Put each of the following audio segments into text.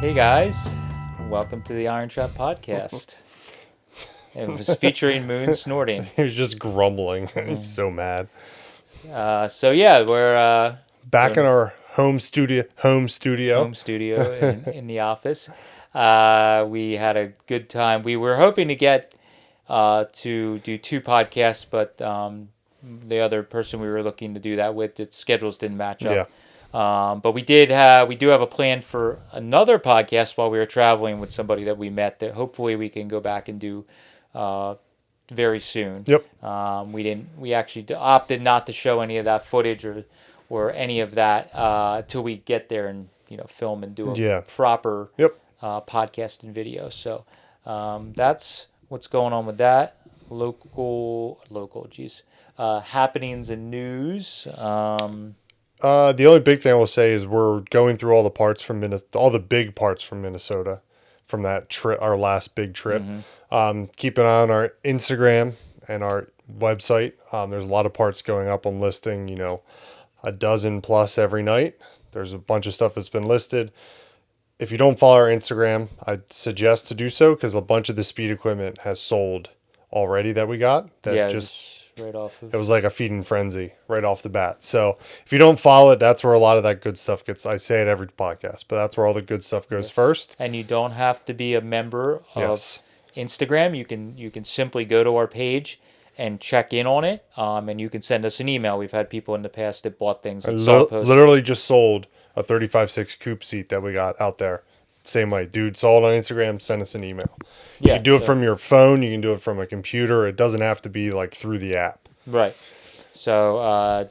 Hey guys, welcome to the IronTrap podcast. It was featuring Moon snorting. He was just grumbling. He's so mad. We're Back in our home studio. home studio in the office. We had a good time. We were hoping to get to do two podcasts, but the other person we were looking to do that with, its schedules didn't match up. Yeah. But we do have a plan for another podcast while we were traveling with somebody that we met that hopefully we can go back and do very soon. Yep. We actually opted not to show any of that footage or any of that till we get there and film and do a proper podcast and video. So that's what's going on with that local happenings and news. The only big thing I will say is we're going through all the parts from all the big parts from Minnesota, from that trip, our last big trip. Keep an eye on our Instagram and our website. There's a lot of parts going up on listing. A dozen plus every night. There's a bunch of stuff that's been listed. If you don't follow our Instagram, I'd suggest to do so because a bunch of the speed equipment has sold already that we got. Right off of... It was like a feeding frenzy right off the bat. So if you don't follow it, that's where a lot of that good stuff gets. I say it every podcast, but that's where all the good stuff goes first. And you don't have to be a member of Instagram. You can simply go to our page and check in on it. And you can send us an email. We've had people in the past that bought things. And literally just sold a 35.6 coupe seat that we got out there. Same way. Dude, saw it on Instagram, send us an email. You can do it from your phone. You can do it from a computer. It doesn't have to be like through the app. Right. So,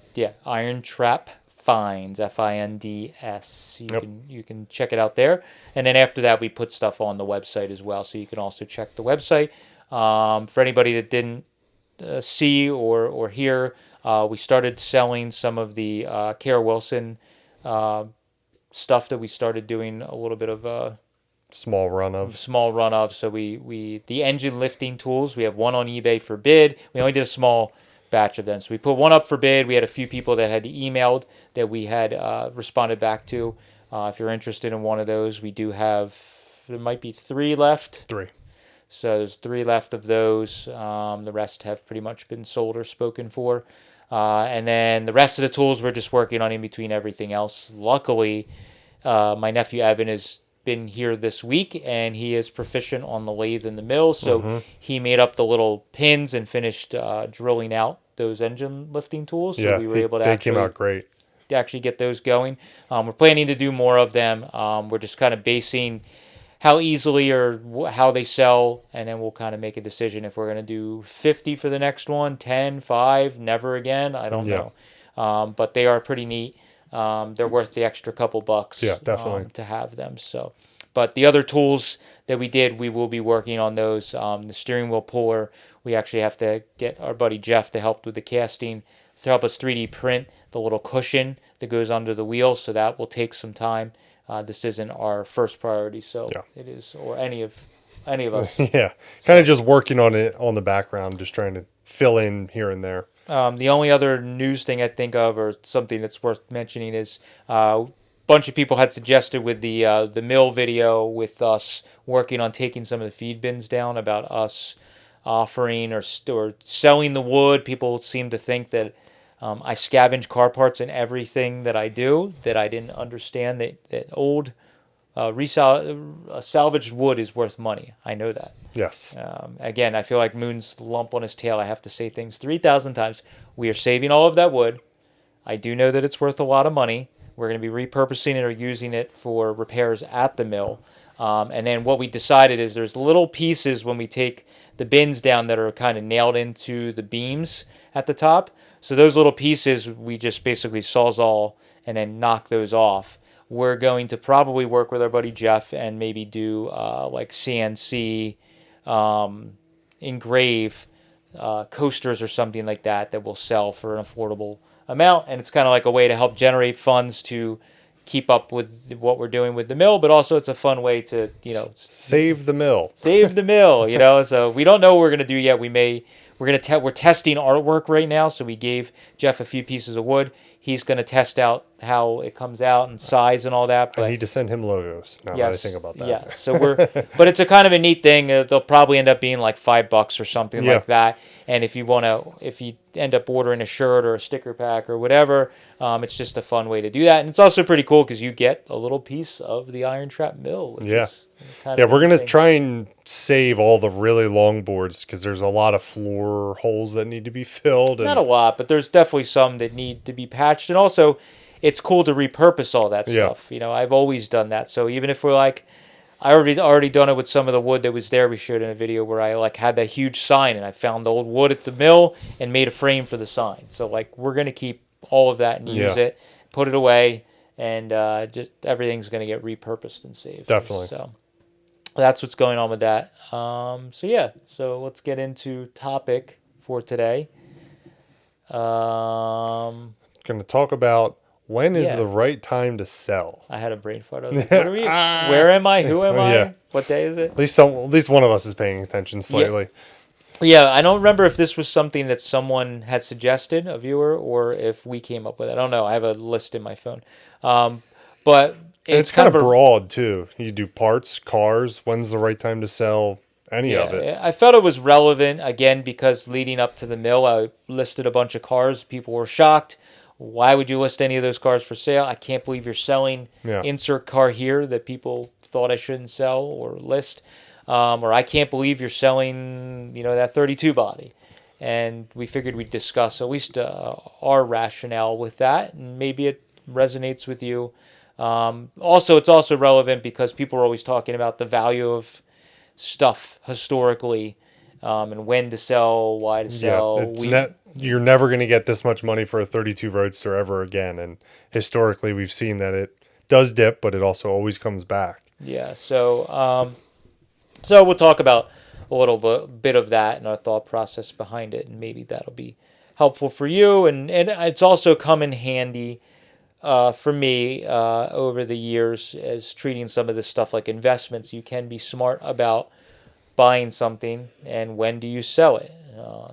IronTrap Finds, Finds. You can check it out there. And then after that, we put stuff on the website as well. So you can also check the website. For anybody that didn't see or hear, we started selling some of the Kara Wilson stuff that we started doing a little bit of small run of. So we the engine lifting tools, we have one on eBay for bid. We only did a small batch of them, so we put one up for bid. We had a few people that had emailed that we had responded back to. If you're interested in one of those, we do have, there might be 3 left. 3. So there's 3 left of those. The rest have pretty much been sold or spoken for. And then the rest of the tools we're just working on in between everything else. Luckily, my nephew Evan has been here this week, and he is proficient on the lathe and the mill, so he made up the little pins and finished drilling out those engine lifting tools. So we were able to came out great. Actually get those going. We're planning to do more of them. We're just kind of basing how easily or how they sell, and then we'll kind of make a decision if we're going to do 50 for the next one, 10, 5, never again. I don't know. But they are pretty neat. They're worth the extra couple bucks definitely. To have them. So, but the other tools that we did, we will be working on those. The steering wheel puller, we actually have to get our buddy Jeff to help with the casting, to help us 3D print the little cushion that goes under the wheel. So that will take some time. This isn't our first priority, so it is, or any of us. Kind of just working on it on the background, just trying to fill in here and there. The only other news thing I think of, or something that's worth mentioning, is a bunch of people had suggested with the mill video with us working on taking some of the feed bins down, about us offering or selling the wood. People seem to think that I scavenge car parts in everything that I do, that I didn't understand that old salvaged wood is worth money. I know that. Yes. Again, I feel like Moon's lump on his tail. I have to say things 3,000 times. We are saving all of that wood. I do know that it's worth a lot of money. We're going to be repurposing it or using it for repairs at the mill. And then what we decided is there's little pieces when we take the bins down that are kind of nailed into the beams at the top. So those little pieces, we just basically sawzall and then knock those off. We're going to probably work with our buddy Jeff and maybe do like CNC engrave coasters or something like that will sell for an affordable amount. And it's kind of like a way to help generate funds to keep up with what we're doing with the mill, but also it's a fun way to, save the mill. So we don't know what we're going to do yet. We're testing artwork right now. So we gave Jeff a few pieces of wood. He's going to test out how it comes out and size and all that. I But need to send him logos now that I think about that. yes. So but it's a kind of a neat thing. They'll probably end up being like $5 or something Yeah. like that. And if you end up ordering a shirt or a sticker pack or whatever, it's just a fun way to do that. And it's also pretty cool because you get a little piece of the IronTrap mill. Which Yeah. is kind Yeah, of a we're neat going to thing. try and save all the really long boards because there's a lot of floor holes that need to be filled. Not a lot, but there's definitely some that need to be patched. And also, it's cool to repurpose all that Yeah. stuff. I've always done that. So even if we're like, I already done it with some of the wood that was there. We showed in a video where I like had that huge sign and I found the old wood at the mill and made a frame for the sign. So like we're gonna keep all of that and use it, put it away, and just everything's gonna get repurposed and saved. Definitely. So that's what's going on with that. So let's get into topic for today. Going to talk about when is Yeah. the right time to sell. I had a brain fart. I was like, what are we? Where am I? Who am I? Yeah. What day is it? At least one of us is paying attention slightly. Yeah, I don't remember if this was something that someone had suggested, a viewer, or if we came up with it. I don't know. I have a list in my phone. But And it's kind of broad too. You do parts, cars, when's the right time to sell any of it. I felt it was relevant, again, because leading up to the mill, I listed a bunch of cars. People were shocked. Why would you list any of those cars for sale? I can't believe you're selling insert car here that people thought I shouldn't sell or list. Or I can't believe you're selling, that 32 body. And we figured we'd discuss at least our rationale with that, and maybe it resonates with you. Also, it's also relevant because people are always talking about the value of stuff historically, and when to sell, why to sell. You're never going to get this much money for a 32 Roadster ever again. And historically, we've seen that it does dip, but it also always comes back. Yeah, so we'll talk about a little bit of that and our thought process behind it, and maybe that'll be helpful for you. And it's also come in handy for me over the years as treating some of this stuff like investments. You can be smart about buying something and when do you sell it.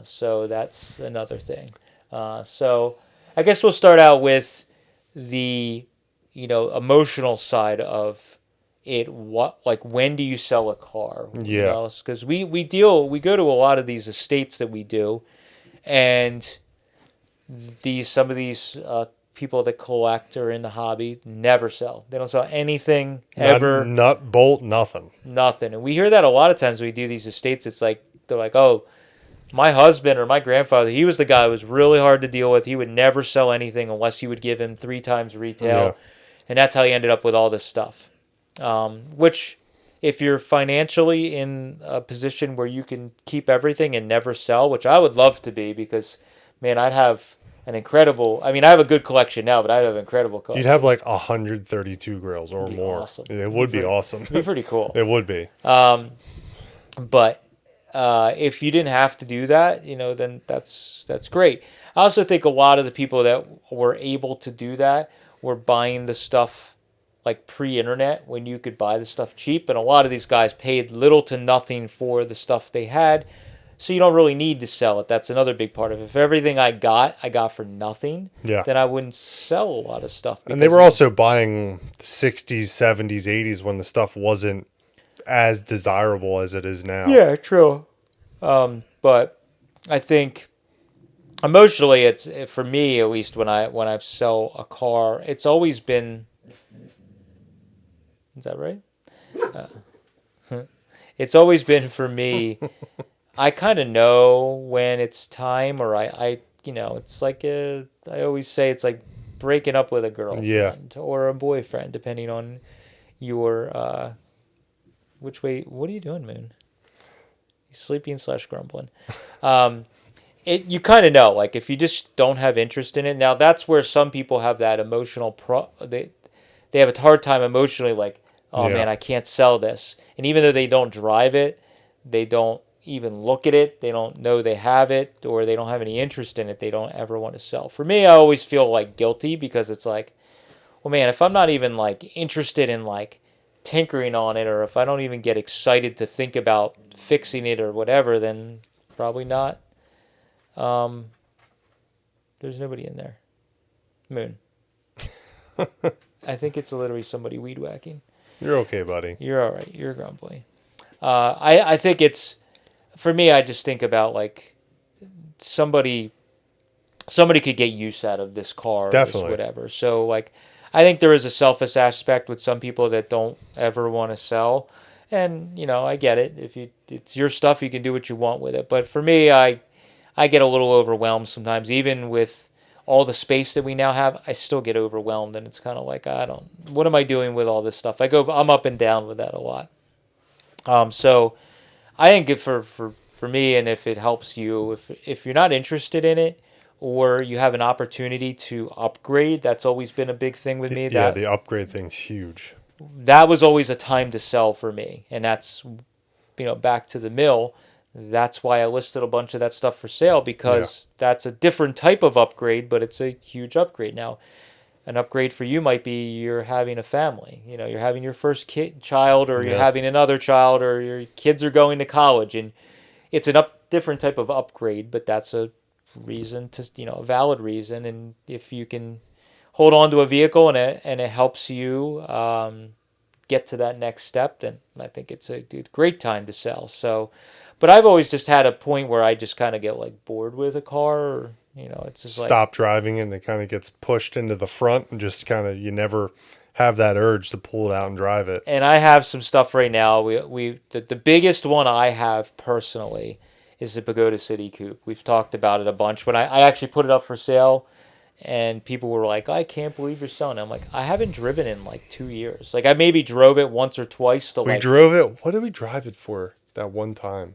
So that's another thing. So I guess we'll start out with the emotional side of it. When do you sell a car? Yeah. Because we go to a lot of these estates that we do, and some of these people that collect or in the hobby never sell. They don't sell anything ever. Nut, bolt, nothing. Nothing. And we hear that a lot of times when we do these estates. It's like they're like, oh, my husband or my grandfather, he was the guy who was really hard to deal with. He would never sell anything unless you would give him 3 times retail. Yeah. And that's how he ended up with all this stuff. Which, if you're financially in a position where you can keep everything and never sell, which I would love to be, because, man, I'd have an incredible... I mean, I have a good collection now, but I'd have an incredible collection. You'd have like 132 grills or more. Awesome. It would be awesome. It'd be pretty cool. It would be. But if you didn't have to do that, then that's great. I also think a lot of the people that were able to do that were buying the stuff like pre-internet when you could buy the stuff cheap. And a lot of these guys paid little to nothing for the stuff they had. So you don't really need to sell it. That's another big part of it. If everything I got for nothing, then I wouldn't sell a lot of stuff. And they were also buying 60s, 70s, 80s when the stuff wasn't as desirable as it is now. Yeah, true. But I think emotionally, it's, for me at least, when I sell a car, it's always been... Is that right? It's always been for me... I kind of know when it's time, or it's like I always say it's like breaking up with a girlfriend or a boyfriend, depending on your which way. What are you doing, Moon? He's sleeping / grumbling. You kind of know, like if you just don't have interest in it. Now that's where some people have that emotional they have a hard time emotionally, like, oh man, I can't sell this, and even though they don't drive it, they don't even look at it, they don't know they have it, or they don't have any interest in it, they don't ever want to sell. For me, I always feel like guilty, because it's like, well, man, if I'm not even like interested in like tinkering on it, or if I don't even get excited to think about fixing it or whatever, then probably not. There's nobody in there. Moon. I think it's literally somebody weed whacking. You're okay, buddy. You're all right. You're grumbly. I think it's, for me, I just think about like somebody could get use out of this car or this Definitely. whatever. So like I think there is a selfish aspect with some people that don't ever want to sell. And, I get it. If it's your stuff, you can do what you want with it. But for me, I get a little overwhelmed sometimes, even with all the space that we now have. I still get overwhelmed, and it's kind of like what am I doing with all this stuff? I'm up and down with that a lot. So I think for me, and if it helps you, if you're not interested in it, or you have an opportunity to upgrade, that's always been a big thing with me. Yeah, the upgrade thing's huge. That was always a time to sell for me, and that's back to the mill. That's why I listed a bunch of that stuff for sale, because that's a different type of upgrade, but it's a huge upgrade. Now, an upgrade for you might be you're having a family. You're having your first child, or you're Yeah. having another child, or your kids are going to college, and it's different type of upgrade. But that's a reason to a valid reason, and if you can hold on to a vehicle and it helps you get to that next step, then I think it's a great time to sell. So, but I've always just had a point where I just kind of get like bored with a car, or, it's just like, Stop driving and it kind of gets pushed into the front and just kind of, you never have that urge to pull it out and drive it. and I have some stuff right now. The biggest one I have personally is the Pagoda City Coupe. We've talked about it a bunch. When I actually put it up for sale, and people were like, I can't believe you're selling it. I'm like, I haven't driven in like 2 years. Like I maybe drove it once or twice to We like, drove it. What did we drive it for that one time?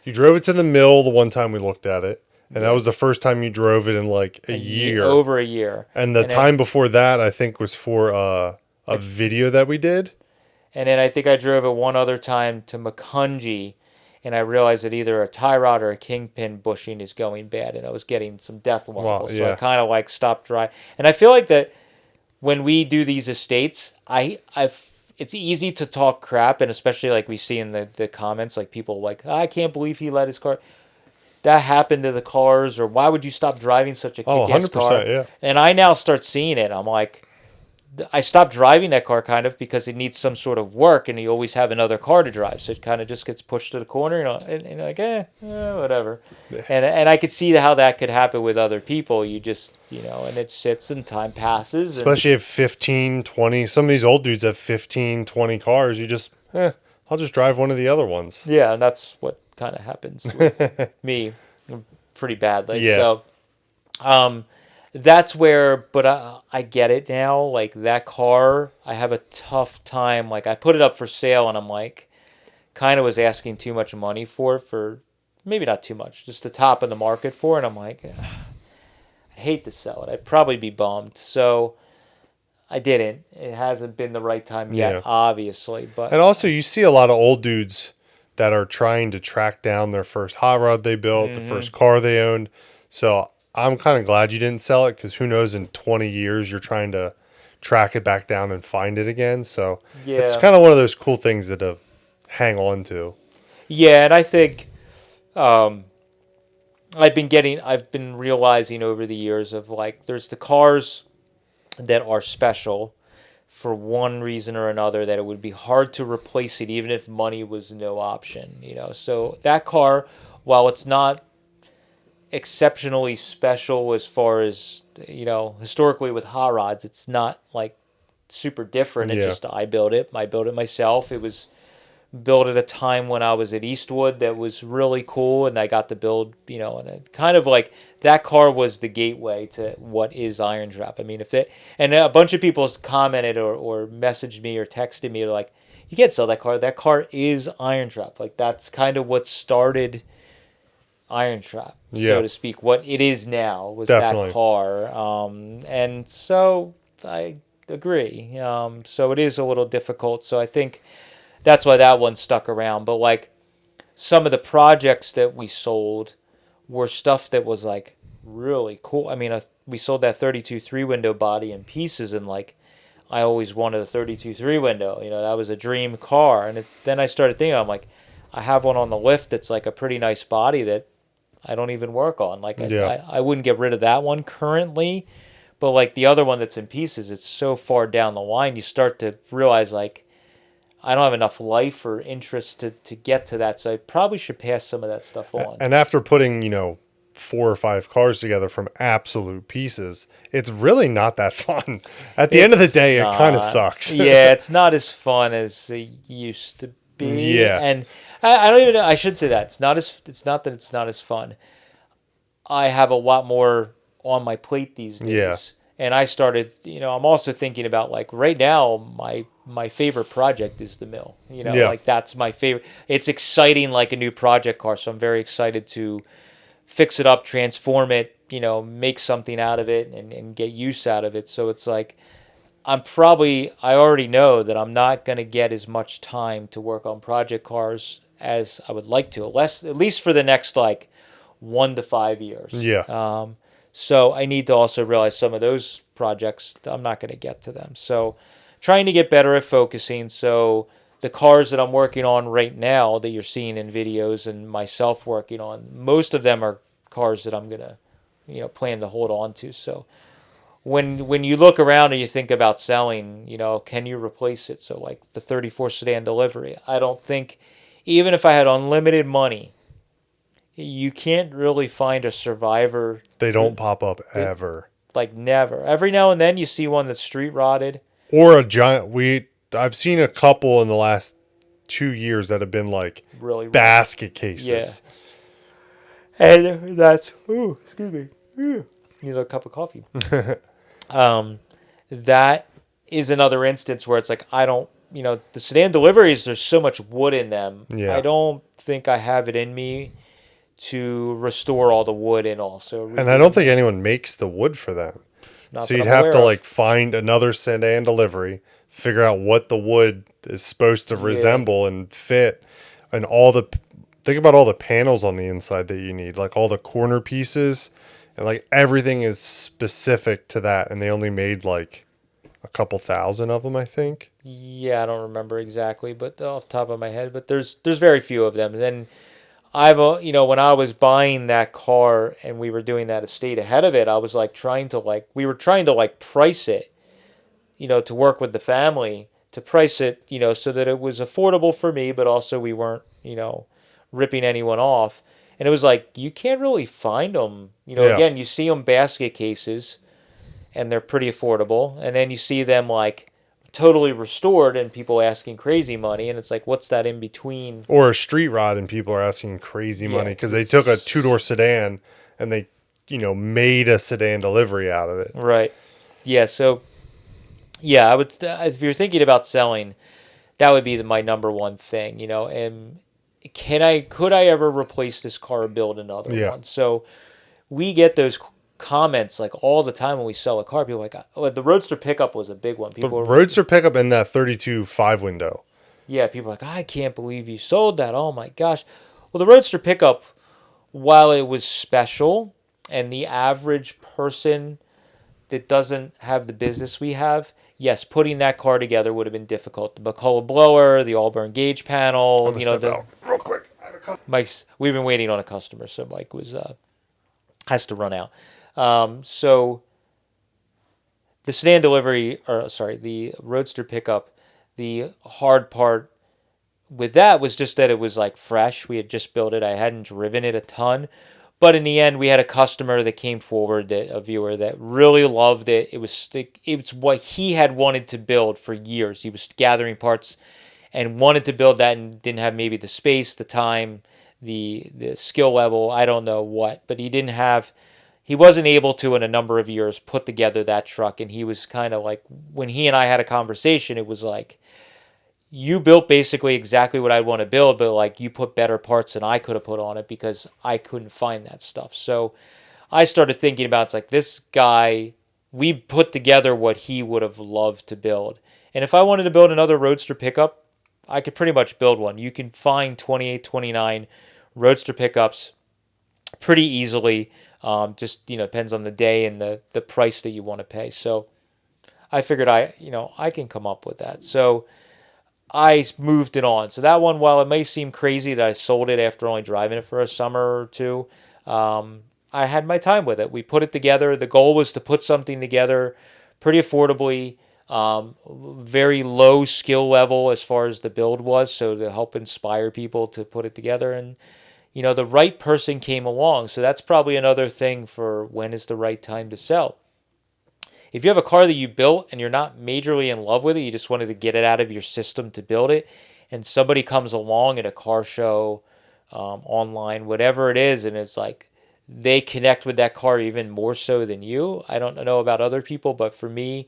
You drove it to the mill the one time we looked at it. And that was the first time you drove it in like a year. over a year. And the time before that, I think, was for a video that we did. And then I think I drove it one other time to Makunji, and I realized that either a tie rod or a kingpin bushing is going bad, and I was getting some death wobbles. So I kind of like stopped driving. And I feel like that when we do these estates, it's easy to talk crap, and especially like we see in the comments, like people like, I can't believe he let his car. That happened to the cars, or why would you stop driving such a kick-ass 100%, car? yeah. And I now start seeing it. I'm like, I stopped driving that car kind of because it needs some sort of work, and you always have another car to drive, so it kind of just gets pushed to the corner, and like, whatever. And I could see how that could happen with other people. You just, and it sits and time passes. Especially if 15, 20, some of these old dudes have 15, 20 cars. You just, I'll just drive one of the other ones. Yeah, and that's what kind of happens with me pretty badly. Yeah. So, that's where, but I get it now. Like that car, I have a tough time. Like I put it up for sale, and I'm like, kind of was asking too much money for maybe not too much, just the top of the market for it. And I'm like, I hate to sell it. I'd probably be bummed. So I didn't. It hasn't been the right time yet, obviously. But and also, you see a lot of old dudes that are trying to track down their first hot rod they built, the first car they owned. So I'm kind of glad you didn't sell it, because who knows, in 20 years you're trying to track it back down and find it again. So it's kind of one of those cool things that to hang on to. Yeah, and I think I've been realizing over the years of like, there's the cars that are special for one reason or another, that it would be hard to replace it even if money was no option, So that car, while it's not exceptionally special as far as, historically with hot rods, it's not like super different. It's just, I built it myself. It was built at a time when I was at Eastwood that was really cool, and I got to build, and it kind of like that car was the gateway to what is IronTrap. I mean, and a bunch of people commented or messaged me or texted me, like, you can't sell that car. That car is IronTrap. Like that's kind of what started IronTrap, so to speak. What it is now was that car, and so I agree. So it is a little difficult. So I think that's why that one stuck around. But like some of the projects that we sold were stuff that was like really cool. I mean, we sold that 32 3-window body in pieces, and like I always wanted a 32 3-window. That was a dream car. And then I started thinking, I'm like, I have one on the lift that's like a pretty nice body that I don't even work on. Like I wouldn't get rid of that one currently, But like the other one that's in pieces, it's so far down the line, you start to realize like I don't have enough life or interest to get to that. So I probably should pass some of that stuff on. And after putting, 4 or 5 cars together from absolute pieces, it's really not that fun. At the end of the It's day, it kind of not. sucks. Yeah, it's not as fun as it used to be. Yeah. And I don't even know. I should say that it's not as. It's not that it's not as fun. I have a lot more on my plate these days. Yeah. And I started, I'm also thinking about like right now, my favorite project is the mill. Yeah. Like that's my favorite. It's exciting like a new project car. So I'm very excited to fix it up, transform it, make something out of it and get use out of it. So it's like, I already know that I'm not going to get as much time to work on project cars as I would like to, at least for the next like 1 to 5 years. Yeah. So I need to also realize some of those projects, I'm not going to get to them. So trying to get better at focusing. So the cars that I'm working on right now that you're seeing in videos and myself working on, most of them are cars that I'm going to, plan to hold on to. So when you look around and you think about selling, can you replace it? So like the 34 sedan delivery, I don't think, even if I had unlimited money, you can't really find a survivor. They don't pop up ever. Like never. Every now and then you see one that's street rotted. Or a giant. I've seen a couple in the last 2 years that have been like Really basket cases. And that's, excuse me, need a cup of coffee. That is another instance where it's like, I don't, the sedan deliveries, there's so much wood in them. Yeah. I don't think I have it in me to restore all the wood and also. And I don't think anyone makes the wood for them. Not So that you'd I'm have aware to of. like find another sedan delivery, figure out what the wood is supposed to resemble and fit, and think about all the panels on the inside that you need, like all the corner pieces, and like everything is specific to that, and they only made like a couple thousand of them, I think. Yeah, I don't remember exactly, but off the top of my head, but there's very few of them. And then when I was buying that car and we were doing that estate ahead of it, I was like we were trying to like price it, to work with the family to price it, so that it was affordable for me, but also we weren't, ripping anyone off. And it was like, you can't really find them, again, you see them basket cases and they're pretty affordable. And then you see them like totally restored and people asking crazy money, and it's like, what's that in between? Or a street rod and people are asking crazy money because they took a 2-door sedan and they made a sedan delivery out of it. Right. Yeah. So yeah, I would, if you're thinking about selling, that would be my number one thing, and could I ever replace this car or build another one? So we get those comments like all the time when we sell a car. People are like, oh, the Roadster pickup was a big one. The Roadster pickup in that 32 5-window. Yeah, people are like, I can't believe you sold that. Oh my gosh. Well, the Roadster pickup, while it was special, and the average person that doesn't have the business we have, yes, putting that car together would have been difficult. The Bacola blower, the Allburn gauge panel, I'm gonna step out real quick. Mike's. We've been waiting on a customer, so Mike has to run out. So the sedan delivery, the Roadster pickup, the hard part with that was just that it was like fresh. We had just built it. I hadn't driven it a ton. But in the end, we had a customer that came forward, a viewer that really loved it. It was what he had wanted to build for years. He was gathering parts and wanted to build that and didn't have maybe the space, the time, the skill level. I don't know what, but he wasn't able to in a number of years put together that truck. And he was kind of like, when he and I had a conversation, it was like, you built basically exactly what I want to build, but like you put better parts than I could have put on it because I couldn't find that stuff. So I started thinking about, it's like, this guy, we put together what he would have loved to build. And if I wanted to build another Roadster pickup, I could pretty much build one. You can find 28, 29 Roadster pickups pretty easily. Just, depends on the day and the price that you want to pay. So I figured I can come up with that. So I moved it on. So that one, while it may seem crazy that I sold it after only driving it for a summer or two, I had my time with it. We put it together. The goal was to put something together pretty affordably, very low skill level as far as the build was, so to help inspire people to put it together. And the right person came along. So that's probably another thing for when is the right time to sell. If you have a car that you built and you're not majorly in love with it, you just wanted to get it out of your system to build it, and somebody comes along at a car show, online, whatever it is, and it's like they connect with that car even more so than you. I don't know about other people, but for me,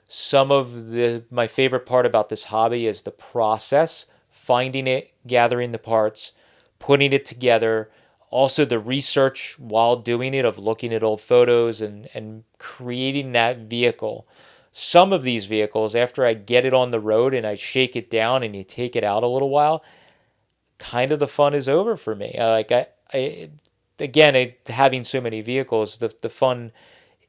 some of the my favorite part about this hobby is the process, finding it, gathering the parts, putting it together, also the research while doing it of looking at old photos and creating that vehicle. Some of these vehicles, after I get it on the road and I shake it down and you take it out a little while, kind of the fun is over for me. I again, having so many vehicles, the fun,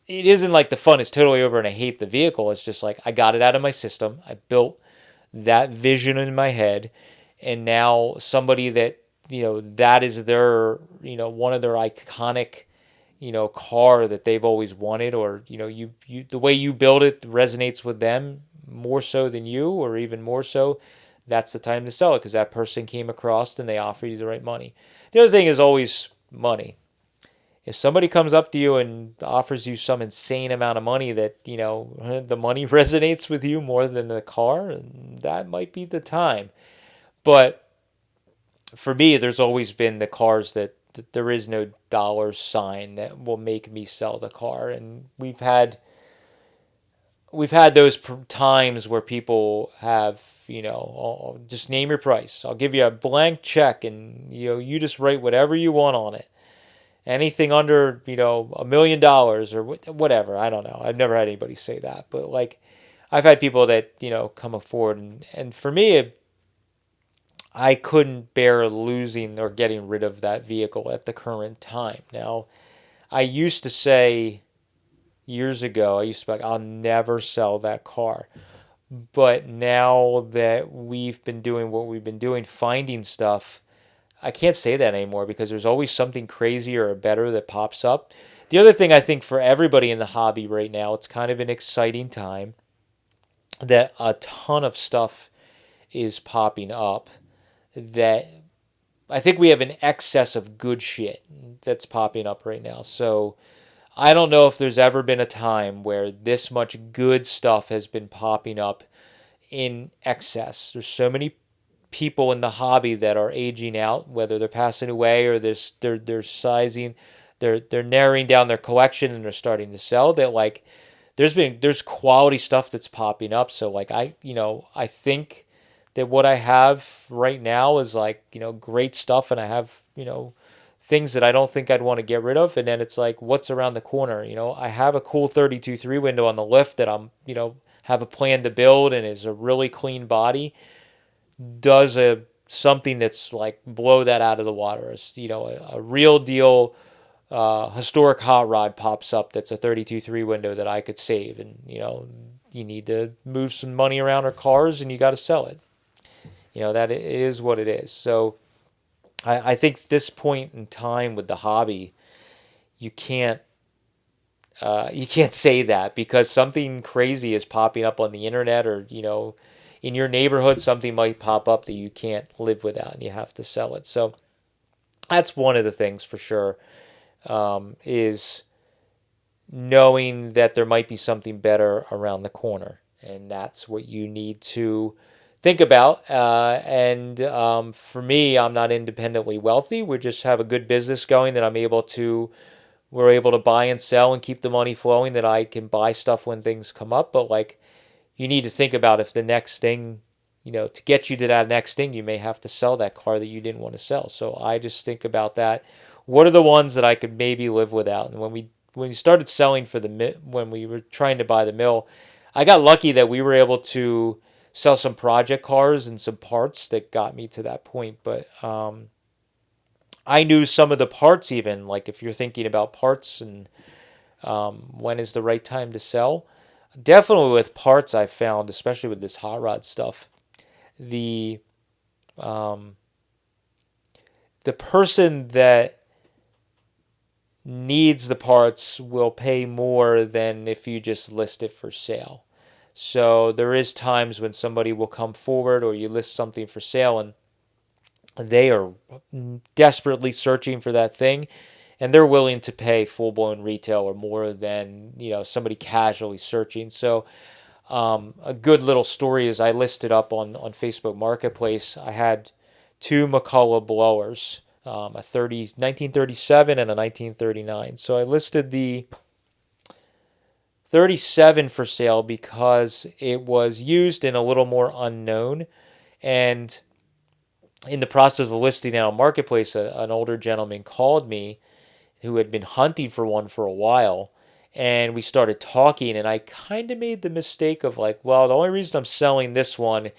it isn't like the fun is totally over and I hate the vehicle. It's just like I got it out of my system. I built that vision in my head, and now somebody that that is their one of their iconic car that they've always wanted, or you the way you build it resonates with them more so than you, or even more so. That's the time to sell it because that person came across and they offer you the right money. The other thing is always money. If somebody comes up to you and offers you some insane amount of money that, the money resonates with you more than the car, that might be the time. But for me, there's always been the cars that there is no dollar sign that will make me sell the car. And we've had those times where people have, "Oh, just name your price. I'll give you a blank check and, you just write whatever you want on it. Anything under, $1 million or whatever." I don't know. I've never had anybody say that, but like I've had people that, come forward, and for me, I couldn't bear losing or getting rid of that vehicle at the current time. Now, I used to say years ago, I used to be like, I'll never sell that car. But now that we've been doing what we've been doing, finding stuff, I can't say that anymore because there's always something crazier or better that pops up. The other thing I think for everybody in the hobby right now, it's kind of an exciting time that a ton of stuff is popping up that I think we have an excess of good shit that's popping up right now. So I don't know if there's ever been a time where this much good stuff has been popping up in excess. There's so many people in the hobby that are aging out, whether they're passing away or they're sizing, they're narrowing down their collection and they're starting to sell. That like there's quality stuff that's popping up. So like I think that what I have right now is like great stuff, and I have things that I don't think I'd want to get rid of. And then it's like, what's around the corner? I have a cool 32 3 window on the lift that I'm have a plan to build and is a really clean body. Does a something that's like blow that out of the water. It's, a real deal historic hot rod pops up that's a 32 3 window that I could save, and you need to move some money around, or cars, and you got to sell it. That it is what it is. So I think this point in time with the hobby, you can't say that because something crazy is popping up on the internet, or in your neighborhood something might pop up that you can't live without and you have to sell it. So that's one of the things for sure, is knowing that there might be something better around the corner, and that's what you need to think about. And for me, I'm not independently wealthy. We just have a good business going that we're able to buy and sell and keep the money flowing, that I can buy stuff when things come up. But like, you need to think about if the next thing, to get you to that next thing, you may have to sell that car that you didn't want to sell. So I just think about that. What are the ones that I could maybe live without? And when we started selling when we were trying to buy the mill, I got lucky that we were able to sell some project cars and some parts that got me to that point. But I knew some of the parts, even like if you're thinking about parts and when is the right time to sell. Definitely with parts, I found, especially with this hot rod stuff, the um, the person that needs the parts will pay more than if you just list it for sale. So there is times when somebody will come forward or you list something for sale and they are desperately searching for that thing and they're willing to pay full-blown retail or more than somebody casually searching. So a good little story is I listed up on Facebook Marketplace. I had two McCullough blowers, a 1937 and a 1939. So I listed the 37 for sale because it was used and a little more unknown. And in the process of listing it on Marketplace, an older gentleman called me who had been hunting for one for a while. And we started talking, and I kind of made the mistake of like, well, the only reason I'm selling this one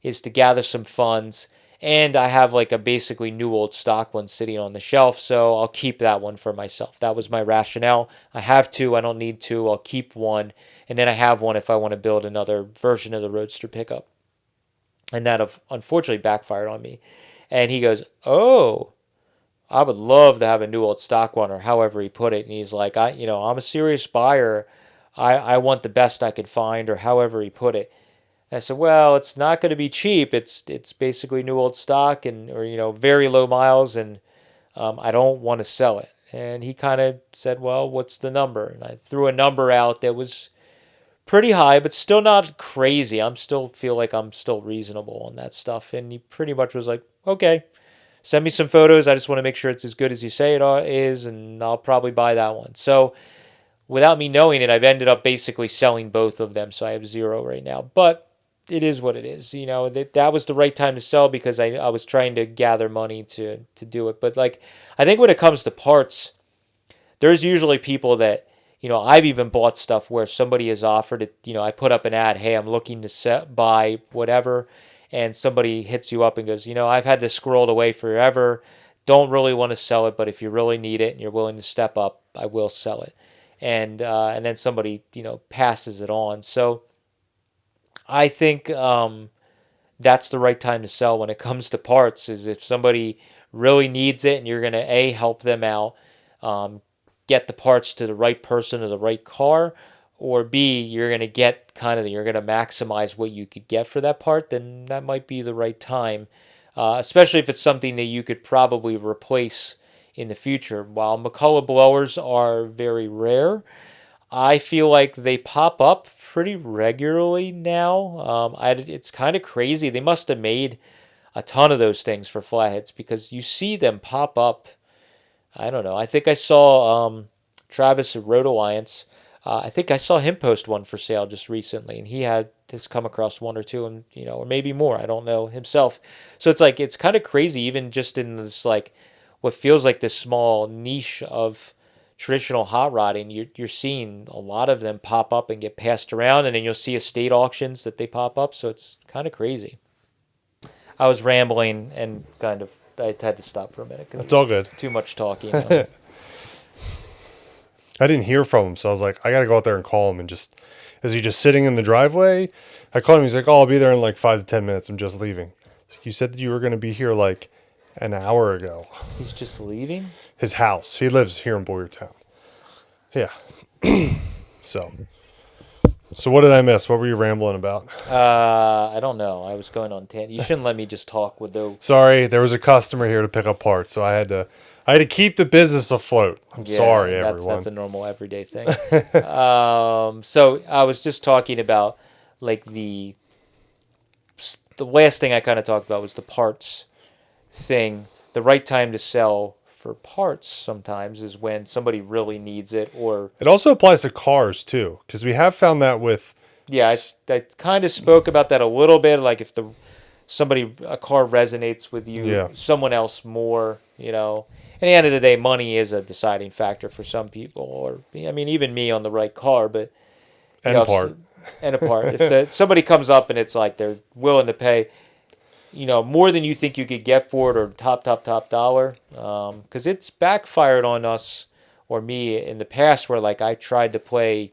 is to gather some funds. And I have like a basically new old stock one sitting on the shelf, so I'll keep that one for myself. That was my rationale. I have two, I don't need two, I'll keep one. And then I have one if I want to build another version of the Roadster pickup. And that unfortunately backfired on me. And he goes, oh, I would love to have a new old stock one, or however he put it. And he's like, I'm a serious buyer. I want the best I could find, or however he put it. And I said, well, it's not going to be cheap. It's basically new old stock or very low miles, and I don't want to sell it. And he kind of said, well, what's the number? And I threw a number out that was pretty high, but still not crazy. I'm still feel like I'm still reasonable on that stuff. And he pretty much was like, okay, send me some photos. I just want to make sure it's as good as you say it is, and I'll probably buy that one. So without me knowing it, I've ended up basically selling both of them. So I have zero right now. But it is what it is. That was the right time to sell because I was trying to gather money to do it. But like, I think when it comes to parts, there's usually people that, I've even bought stuff where somebody has offered it. I put up an ad, hey, I'm looking to buy whatever, and somebody hits you up and goes, I've had this squirreled away forever, don't really want to sell it, but if you really need it and you're willing to step up, I will sell it. And then somebody, passes it on. So I think that's the right time to sell when it comes to parts, is if somebody really needs it and you're going to help them out, get the parts to the right person or the right car, or B, you're going to you're going to maximize what you could get for that part, then that might be the right time, especially if it's something that you could probably replace in the future. While McCullough blowers are very rare, I feel like they pop up pretty regularly now. It's kind of crazy. They must have made a ton of those things for flatheads because you see them pop up. I don't know. I think I saw Travis at Road Alliance. I think I saw him post one for sale just recently, and he has come across one or two, and or maybe more. I don't know himself. So it's kind of crazy, even just in this like what feels like this small niche of traditional hot rodding. You're seeing a lot of them pop up and get passed around, and then you'll see estate auctions that they pop up. So it's kind of crazy. I was rambling and I had to stop for a minute. That's all good. Too much talking. I didn't hear from him, so I was like, I got to go out there and call him. And just, is he just sitting in the driveway? I called him. He's like, oh, I'll be there in like 5 to 10 minutes. I'm just leaving. You said that you were going to be here like an hour ago. He's just leaving? His house. He lives here in Boyertown. Yeah. So what did I miss? What were you rambling about? I don't know. I was going on tangent. You shouldn't let me just talk with those. Sorry, there was a customer here to pick up parts, so I had to keep the business afloat. I'm sorry, everyone. That's a normal everyday thing. So I was just talking about like the last thing I kind of talked about was the parts thing. The right time to sell for parts sometimes is when somebody really needs it, or it also applies to cars too, because we have found that with I kind of spoke about that a little bit, like if a car resonates with you, someone else more, at the end of the day, money is a deciding factor for some people, or even me on the right car, but a part. If somebody comes up and it's like they're willing to pay more than you think you could get for it, or top dollar, because it's backfired on us or me in the past where like I tried to play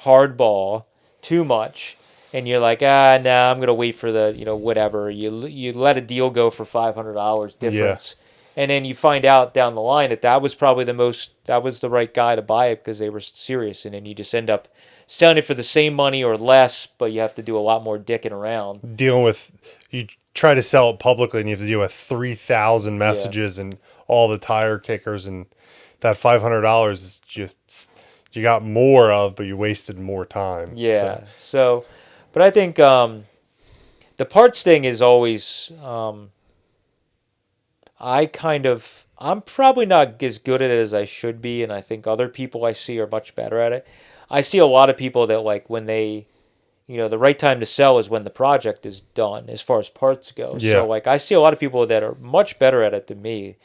hardball too much, and you're like, I'm gonna wait for the whatever, you let a deal go for $500 difference, And then you find out down the line that was probably that was the right guy to buy it because they were serious. And then you just end up selling it for the same money or less, but you have to do a lot more dicking around. Dealing with, you try to sell it publicly and you have to deal with 3,000 Yeah. messages and all the tire kickers, and that $500 is just, you got more of, but you wasted more time. Yeah. So but I think the parts thing is always I'm probably not as good at it as I should be, and I think other people I see are much better at it. I see a lot of people that like when they, the right time to sell is when the project is done as far as parts go. Yeah. So like I see a lot of people that are much better at it than me.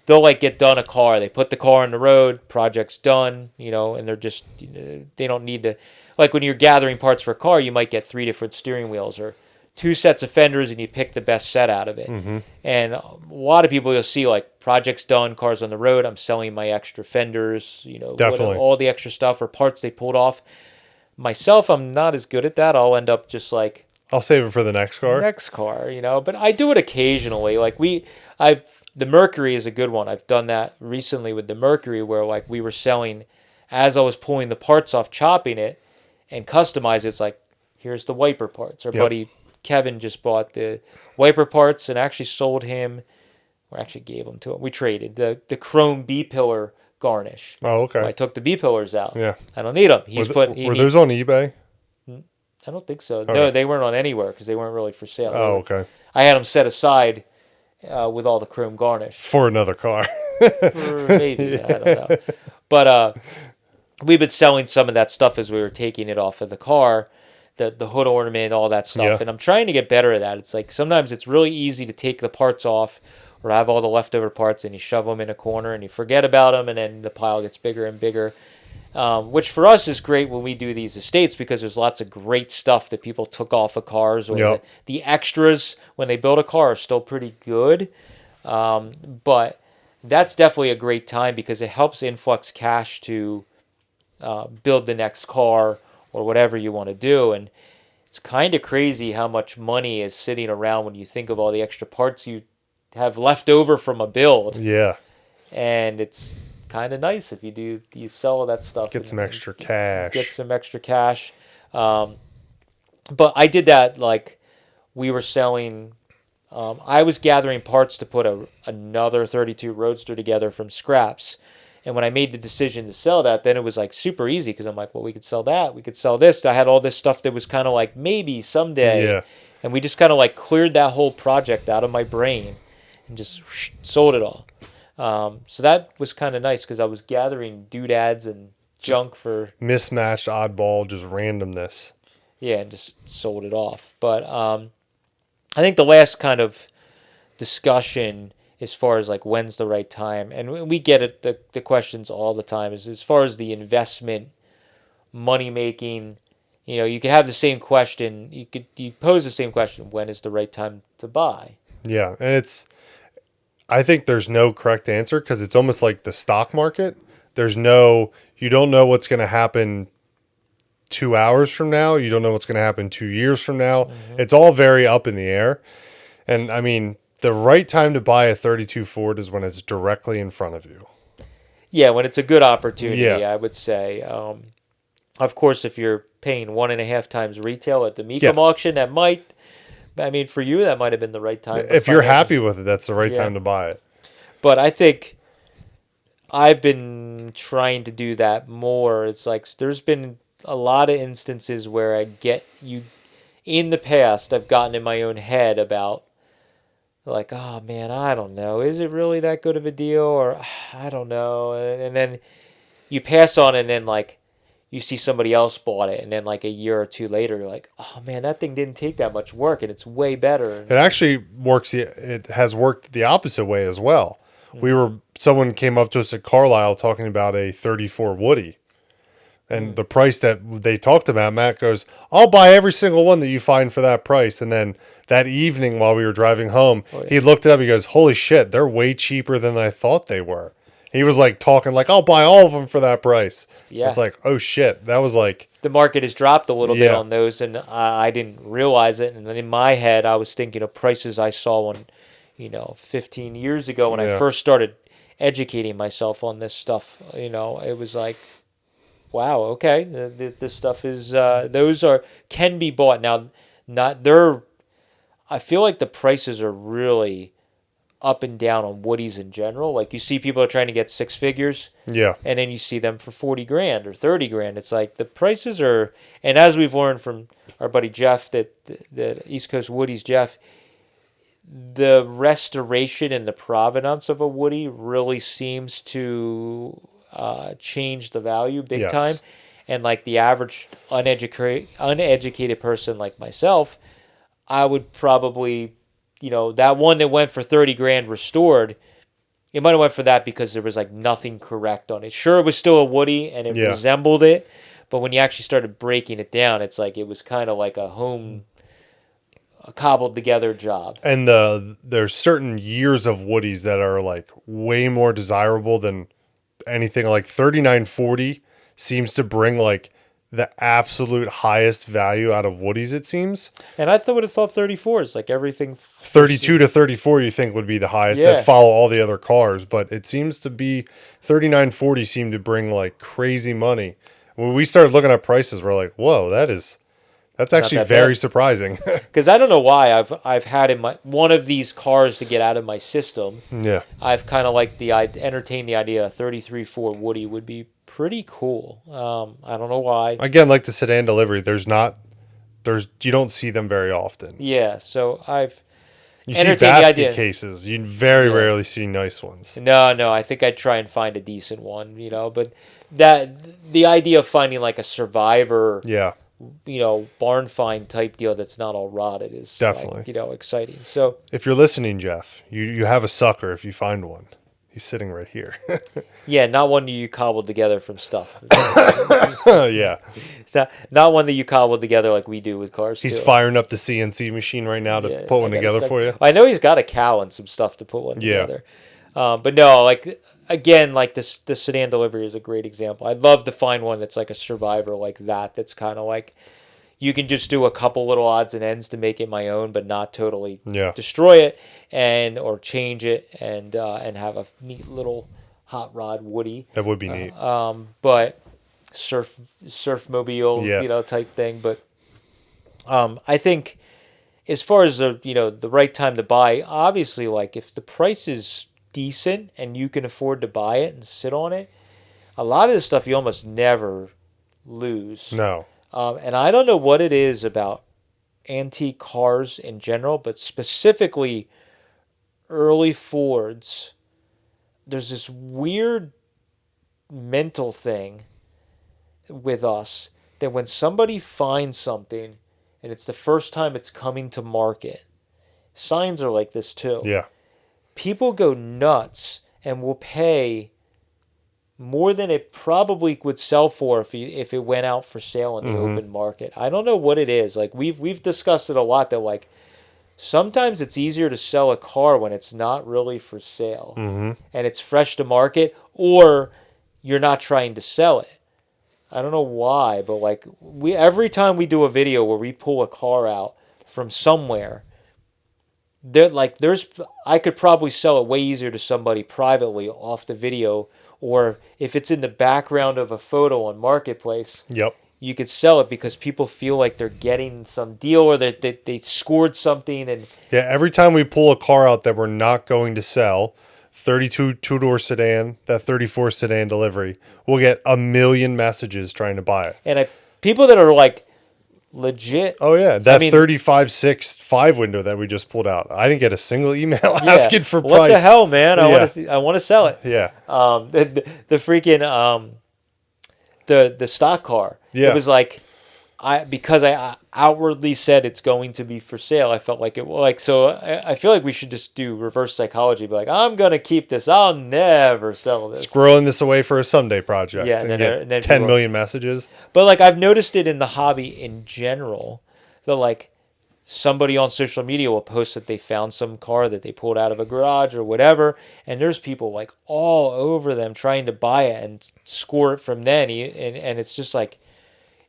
They'll like get done a car, they put the car on the road, project's done, and they're just they don't need to, like when you're gathering parts for a car, you might get 3 different steering wheels or 2 sets of fenders and you pick the best set out of it. Mm-hmm. And a lot of people you'll see like projects done, cars on the road, I'm selling my extra fenders, Definitely. all the extra stuff or parts they pulled off. Myself, I'm not as good at that. I'll end up just like I'll save it for the next car. but I do it occasionally. Like the Mercury is a good one. I've done that recently with the Mercury where like we were selling as I was pulling the parts off, chopping it and customize it. It's like, here's the wiper parts. Our buddy Kevin just bought the wiper parts and actually sold him, or actually gave them to him. We traded the chrome B-pillar garnish. Oh, okay. I took the B-pillars out. Yeah. I don't need them. Were those on eBay? I don't think so. Okay. No, they weren't on anywhere because they weren't really for sale. Oh, okay. I had them set aside with all the chrome garnish. For another car. For maybe, I don't know. But we've been selling some of that stuff as we were taking it off of the car, the hood ornament, all that stuff. Yeah. And I'm trying to get better at that. It's like sometimes it's really easy to take the parts off or have all the leftover parts and you shove them in a corner and you forget about them and then the pile gets bigger and bigger. Which for us is great when we do these estates because there's lots of great stuff that people took off of cars or the extras when they build a car are still pretty good. But that's definitely a great time because it helps influx cash to build the next car or whatever you want to do. And it's kind of crazy how much money is sitting around when you think of all the extra parts you have left over from a build. Yeah. And it's kind of nice if you sell that stuff. Get some extra cash. Get some extra cash. But I did that like we were selling. I was gathering parts to put another 32 Roadster together from scraps. And when I made the decision to sell that, then it was like super easy because I'm like, well, we could sell that. We could sell this. I had all this stuff that was kind of like maybe someday. Yeah. And we just kind of like cleared that whole project out of my brain and just sold it all. So that was kind of nice because I was gathering doodads and junk for mismatched, oddball, just randomness. Yeah, and just sold it off. But I think the last kind of discussion as far as like when's the right time, and we get it, the questions all the time, is as far as the investment, money making. You could have the same question. You pose the same question: when is the right time to buy? Yeah, and I think there's no correct answer because it's almost like the stock market. You don't know what's going to happen 2 hours from now. You don't know what's going to happen 2 years from now. Mm-hmm. It's all very up in the air. And I mean, the right time to buy a 32 Ford is when it's directly in front of you. Yeah, when it's a good opportunity, yeah. I would say. Of course, if you're paying 1.5 times retail at the Mecum auction, that might... I mean, for you, that might have been the right time. If you're happy with it, that's the right time to buy it. But I think I've been trying to do that more. It's like there's been a lot of instances where in the past, I've gotten in my own head about like, oh man, I don't know. Is it really that good of a deal? Or I don't know. And then you pass on and then like, you see somebody else bought it, and then like a year or two later, you're like, oh man, that thing didn't take that much work, and it's way better. It actually works. It has worked the opposite way as well. Mm-hmm. Someone came up to us at Carlisle talking about a 34 Woody, and the price that they talked about, Matt goes, I'll buy every single one that you find for that price. And then that evening while we were driving home, he looked it up. He goes, holy shit, they're way cheaper than I thought they were. He was like talking like, I'll buy all of them for that price. Yeah. It's like, oh shit. That was like... The market has dropped a little bit on those, and I didn't realize it. And then in my head, I was thinking of prices I saw when, 15 years ago when I Yeah. first started educating myself on this stuff. It was like, wow, okay, this stuff is those are can be bought now. Not they're. I feel like the prices are really up and down on woodies in general. Like you see people are trying to get six figures, Yeah. and then you see them for 40 grand or 30 grand. It's like the prices are, and as we've learned from our buddy Jeff, that East Coast Woodies, Jeff, the restoration and the provenance of a woody really seems to change the value big time. Yes. And like the average uneducated person like myself, I would probably, that one that went for 30 grand restored, it might have went for that because there was like nothing correct on it. Sure, it was still a woody and it Yeah. resembled it, but when you actually started breaking it down, it's like it was kind of like a cobbled together job. And there's certain years of woodies that are like way more desirable than anything. Like 3940 seems to bring like the absolute highest value out of woodies, it seems. And I would have thought 34 is like everything. 32 to 34 you think would be the highest Yeah. that follow all the other cars, but it seems to be 3940 seem to bring like crazy money. When we started looking at prices, we're like, whoa, that's actually that very bad. surprising. Because I don't know why I've had in my one of these cars to get out of my system. Yeah. I've kind of like entertained the idea a 33.4 Woody would be pretty cool. I don't know why. Again, like the sedan delivery, you don't see them very often. Yeah, so I've You see entertained the idea. basket cases. You very Yeah. rarely see nice ones. No, I think I'd try and find a decent one, but the idea of finding like a survivor, Yeah, barn find type deal that's not all rotted is Definitely. like, exciting. So if you're listening, Jeff, you have a sucker if you find one. He's sitting right here. yeah, not one that you cobbled together from stuff. Yeah, not one that you cobbled together like we do with cars. he's too. firing up the CNC machine right now to Yeah, put I one got a together sec- for you. I know he's got a cow and some stuff to put one Yeah. together. But no, like again, like this sedan delivery is a great example. I'd love to find one that's like a survivor like that. That's kind of like you can just do a couple little odds and ends to make it my own, but not totally Yeah. destroy it or change it and have a neat little hot rod Woody. That would be neat. But surf mobile, Yeah. type thing. But I think as far as the right time to buy, obviously, like if the price is decent and you can afford to buy it and sit on it, a lot of this stuff you almost never lose. No. And I don't know what it is about antique cars in general, but specifically early Fords. There's this weird mental thing with us that when somebody finds something and it's the first time it's coming to market, signs are like this too. Yeah. People go nuts and will pay more than it probably would sell for if it went out for sale in the open market. I don't know what it is. Like we've discussed it a lot that like sometimes it's easier to sell a car when it's not really for sale and it's fresh to market, or you're not trying to sell it. I don't know why, but like every time we do a video where we pull a car out from somewhere, I could probably sell it way easier to somebody privately off the video, or if it's in the background of a photo on Marketplace, Yep. you could sell it because people feel like they're getting some deal or that they scored something. And Yeah, every time we pull a car out that we're not going to sell, 32 two-door sedan, that 34 sedan delivery, we'll get 1 million messages trying to buy it. people that are like legit. Oh, yeah. That I mean- 35.6.5 window that we just pulled out. I didn't get a single email Yeah, asking for price. what the hell, man? I Yeah. want to sell it. Yeah. The freaking the stock car. Yeah. It was like because I outwardly said it's going to be for sale. I felt like I feel like we should just do reverse psychology. Be like, I'm gonna keep this. I'll never sell this. Squirreling this away for a someday project. Yeah, and and get then 10 people- million messages. But like I've noticed it in the hobby in general that like somebody on social media will post that they found some car that they pulled out of a garage or whatever, and there's people like all over them trying to buy it and score it from then. And it's just like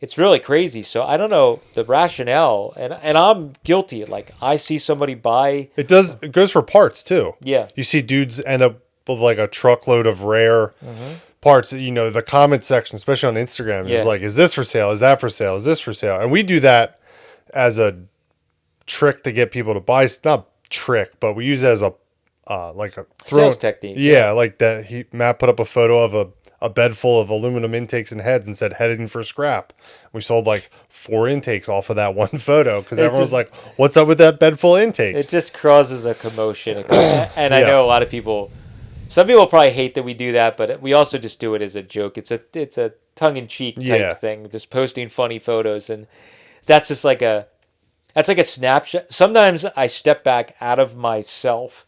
it's really crazy. So I don't know the rationale, and I'm guilty. Like I see somebody buy, It does. It goes for parts too. yeah, You see dudes end up with like a truckload of rare Mm-hmm. parts. You know, the comment section, especially on Instagram, is Yeah. like, "Is this for sale? Is that for sale? Is this for sale?" And we do that as a trick to get people to buy. Not trick, but we use it as a like a sales technique. Yeah, like that. Matt put up a photo of a bed full of aluminum intakes and heads and said heading for scrap. We sold like 4 intakes off of that one photo because It's everyone's just- like, "What's up with that bed full of It intakes?" just causes a commotion, and I Yeah. know a lot of people. Some people probably hate that we do that, but we also just do it as a joke. It's a tongue in cheek type Yeah. thing, just posting funny photos, and that's just like a snapshot. Sometimes I step back out of myself,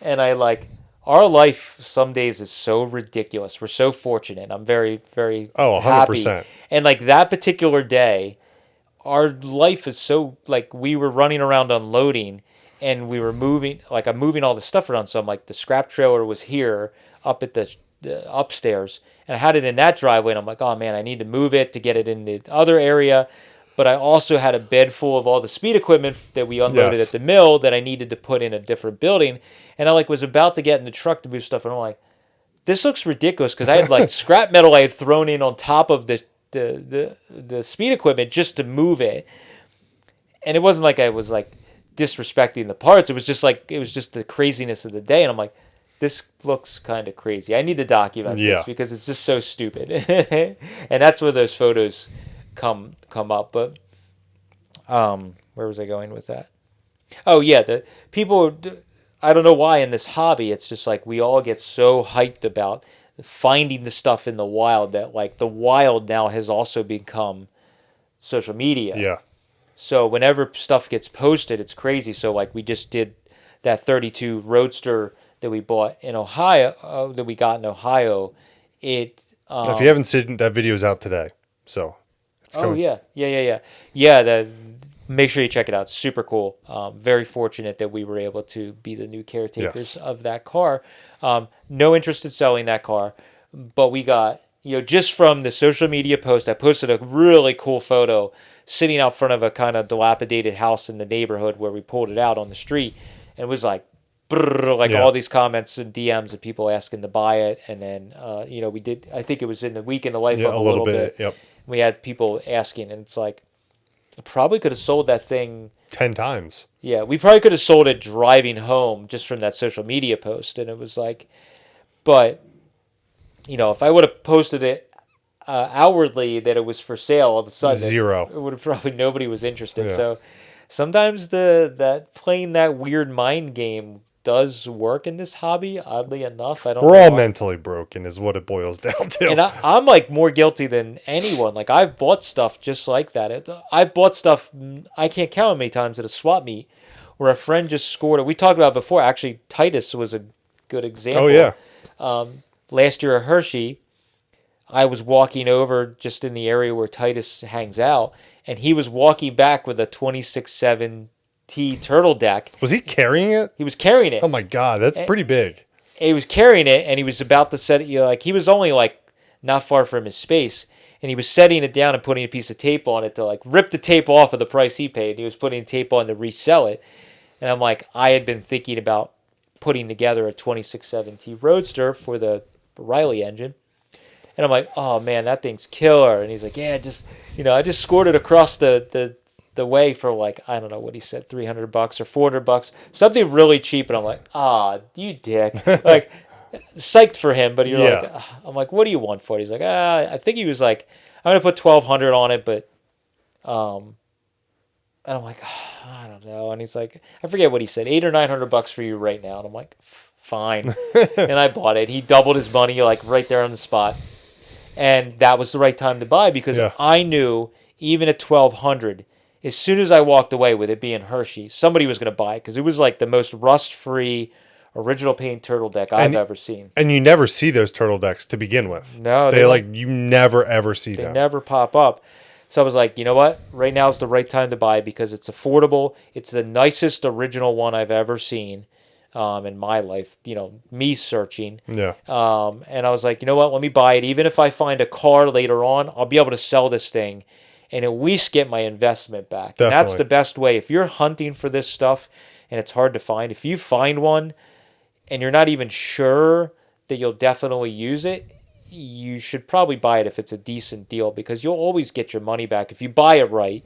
and I like our life. Some days is so ridiculous. We're so fortunate. I'm very very Oh, happy, 100%. and like that particular day, our life is so like we were running around unloading and we were moving like I'm moving all the stuff around, so I'm like the scrap trailer was here up at the upstairs and I had it in that driveway and I'm like, oh man, I need to move it to get it in the other area, but I also had a bed full of all the speed equipment that we unloaded Yes. at the mill that I needed to put in a different building, and I like was about to get in the truck to move stuff and I'm like, this looks ridiculous because I had like scrap metal I had thrown in on top of the speed equipment just to move it, and it wasn't like I was like disrespecting the parts. It was just the craziness of the day, and I'm like, this looks kind of crazy. I need to document Yeah. this because it's just so stupid, and that's where those photos come up. But where was I going with that? Oh yeah, the people. I don't know why in this hobby, it's just like we all get so hyped about finding the stuff in the wild that like the wild now has also become social media. Yeah. So whenever stuff gets posted, it's crazy. So like we just did that 32 Roadster that we bought in Ohio, that we got in Ohio. It. If you haven't seen that, video is out today, so it's Oh coming. yeah. Make sure you check it out. It's super cool. Very fortunate that we were able to be the new caretakers Yes. of that car. No interest in selling that car, but we got, just from the social media post, I posted a really cool photo sitting out front of a kind of dilapidated house in the neighborhood where we pulled it out on the street, and it was like, brrr, like Yeah. all these comments and DMs of people asking to buy it, and then we did. I think it was in the week in the life Yeah, of a little bit. bit. Yep. We had people asking, and it's like, I probably could have sold that thing. 10 times. Yeah, we probably could have sold it driving home just from that social media post, and it was like, but if I would have posted it outwardly that it was for sale, all of a sudden Zero. it would have probably nobody was interested. Yeah. So sometimes that playing that weird mind game does work in this hobby. Oddly enough, I don't. We're know all why. mentally broken, is what it boils down to. And I'm like more guilty than anyone. Like I've bought stuff just like that. I've bought stuff I can't count how many times at a swap meet where a friend just scored it. We talked about it before. Actually, Titus was a good example. Oh yeah. Last year at Hershey, I was walking over just in the area where Titus hangs out, and he was walking back with a 26.7T turtle deck. Was he carrying it? He was carrying it. Oh my god, that's pretty big. He was carrying it, and he was about to set it. Like he was only like not far from his space, and he was setting it down and putting a piece of tape on it to like rip the tape off of the price he paid. He was putting tape on to resell it, and I'm like, I had been thinking about putting together a 26.7T Roadster for the Riley engine, and I'm like, oh man, that thing's killer. And he's like, yeah, I just scored it across the way for like, I don't know what he said, $300 or $400, something really cheap. And I'm like, you dick. Like, psyched for him, but you're Yeah. like, I'm like, what do you want for it? He's like, I think he was like, I'm gonna put 1,200 on it, but and I'm like, I don't know. And he's like, I forget what he said, $800 or $900 for you right now. And I'm like, fine. And I bought it. He doubled his money like right there on the spot. And that was the right time to buy because Yeah. I knew even at 1,200, as soon as I walked away with it being Hershey, somebody was going to buy it because it was like the most rust-free original paint turtle deck I've ever seen. And you never see those turtle decks to begin with. No, they they like you never ever see They them. never pop up. So I was like, you know what? Right now is the right time to buy because it's affordable. It's the nicest original one I've ever seen in my life. Me searching. Yeah. And I was like, you know what? Let me buy it. Even if I find a car later on, I'll be able to sell this thing and at least get my investment back. And that's Definitely. the best way. If you're hunting for this stuff and it's hard to find, if you find one and you're not even sure that you'll definitely use it, you should probably buy it if it's a decent deal, because you'll always get your money back. If you buy it right,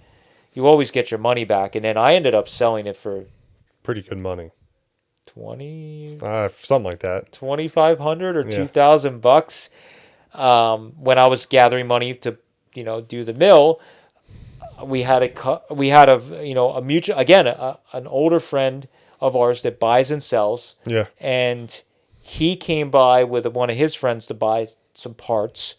you always get your money back. And then I ended up selling it for Pretty good money. 20 Something like that. 2,500 or Yeah. $2,000 when I was gathering money to do the mill. We had a mutual, again, an older friend of ours that buys and sells, Yeah. and he came by with one of his friends to buy some parts,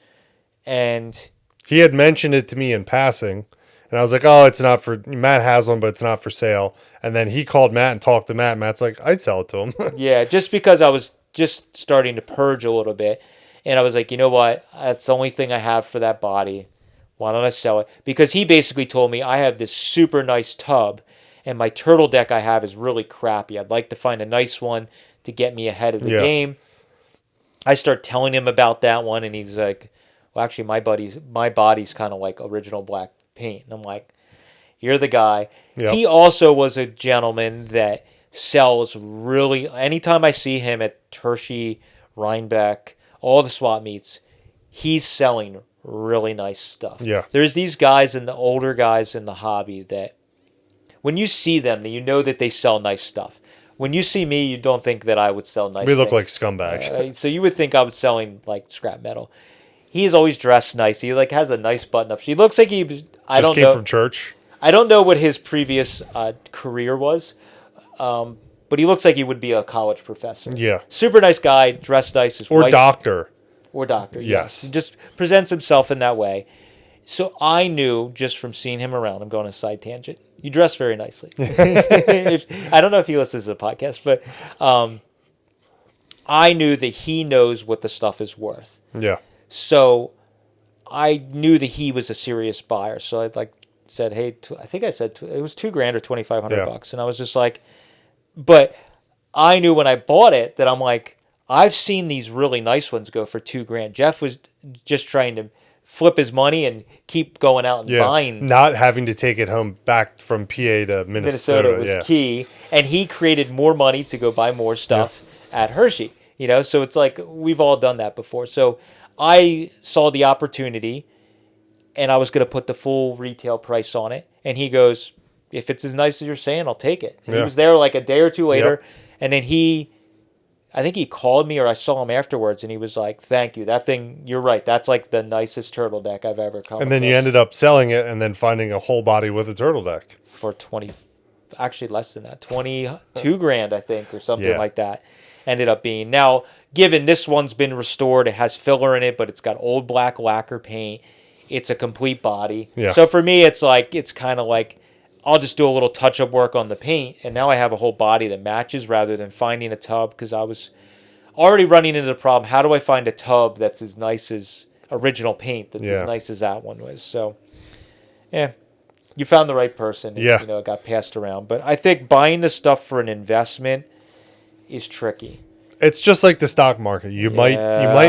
and He had mentioned it to me in passing, and I was like, "Oh, it's not for Matt has one, but it's not for sale." And then he called Matt and talked to Matt. Matt's like, "I'd sell it to him." yeah, just because I was just starting to purge a little bit, and I was like, you know what, that's the only thing I have for that body. Why don't I sell it? Because he basically told me I have this super nice tub, and my turtle deck I have is really crappy. I'd like to find a nice one to get me ahead of the Yeah. game. I start telling him about that one, and he's like, well, actually, my body's kind of like original black paint. And I'm like, you're the guy. Yep. He also was a gentleman that sells really. Anytime I see him at Hershey, Rhinebeck, all the swap meets, he's selling really nice stuff. Yeah. There's these guys and the older guys in the hobby that when you see them, you know that they sell nice stuff. When you see me, you don't think that I would sell nice We look like things. scumbags. So you would think I was selling like scrap metal. He's always dressed nice. He like has a nice button up. He looks like he. I Just don't came know. from church. I don't know what his previous career was, but he looks like he would be a college professor. Yeah. Super nice guy, dressed nice. His Or wife, doctor. or doctor. Yes. He just presents himself in that way. So I knew just from seeing him around. I'm going on a side tangent. You dress very nicely. I don't know if he listens to the podcast, but I knew that he knows what the stuff is worth. Yeah. So I knew that he was a serious buyer. So I said, hey, I think I said it was $2,000 or $2,500, and I was just like, but I knew when I bought it that I'm like, I've seen these really nice ones go for $2,000. Jeff was just trying to flip his money and keep going out and Yeah. buying. Not having to take it home back from PA to Minnesota. Was key, and he created more money to go buy more stuff at Hershey. So it's like we've all done that before. So I saw the opportunity, and I was going to put the full retail price on it. And he goes, if it's as nice as you're saying, I'll take it. And he was there like a day or two later, and then I think he called me, or I saw him afterwards, and he was like, thank you. That thing, you're right. That's like the nicest turtle deck I've ever come And then you across. ended up selling it and then finding a whole body with a turtle deck. For 20, actually less than that, $22,000, I think, or something Yeah. like that. Ended up being. Now, given this one's been restored, it has filler in it, but it's got old black lacquer paint. It's a complete body. Yeah. So for me, it's kind of like I'll just do a little touch-up work on the paint, and now I have a whole body that matches rather than finding a tub, because I was already running into the problem. How do I find a tub that's as nice as original paint, that's as nice as that one was? So, yeah, you found the right person. And, Yeah. it got passed around. But I think buying the stuff for an investment is tricky. It's just like the stock market. You might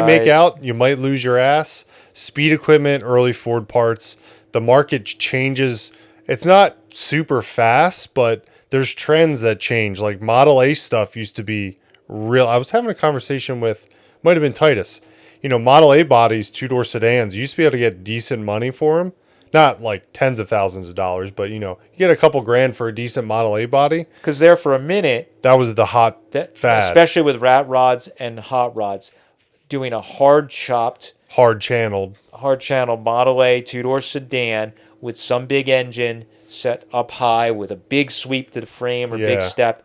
make out, you might lose your ass. Speed equipment, early Ford parts, the market changes. It's not super fast, but there's trends that change. Like Model A stuff used to be real. I was having a conversation with, might have been Titus. Model A bodies, two-door sedans, you used to be able to get decent money for them. Not like tens of thousands of dollars, but you get a couple grand for a decent Model A body. Because there for a minute, That was the hot fad. especially with rat rods and hot rods, doing a hard channel Model A two-door sedan with some big engine set up high with a big sweep to the frame or big step.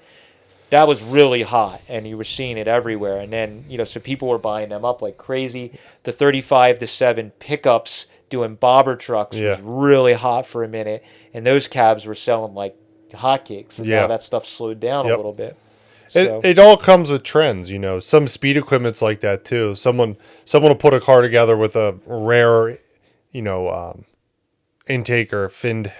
That was really hot, and you were seeing it everywhere. And then, so people were buying them up like crazy. The 35-7 pickups doing bobber trucks was really hot for a minute, and those cabs were selling like hotcakes. And now that stuff slowed down a little bit. So. It all comes with trends, Some speed equipment's like that too. Someone will put a car together with a rare, intake or finned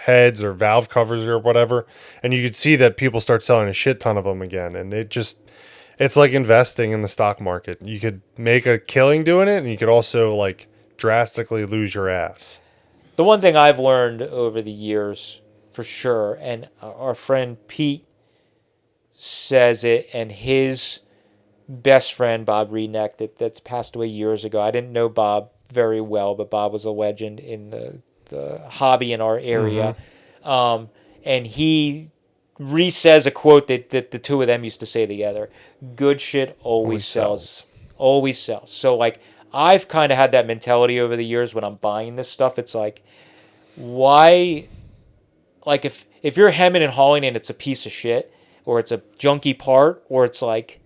heads or valve covers or whatever, and you could see that people start selling a shit ton of them again, and it's like investing in the stock market. You could make a killing doing it, and you could also like drastically lose your ass. The one thing I've learned over the years, for sure, and our friend Pete says it, and his best friend Bob Redneck that's passed away years ago. I didn't know Bob very well, but Bob was a legend in the hobby in our area. And he re-says a quote that the two of them used to say together: "Good shit always sells. Always sells." So like I've kind of had that mentality over the years when I'm buying this stuff. It's like, why? Like if you're hemming and hawing and it's a piece of shit, or it's a junky part, or it's like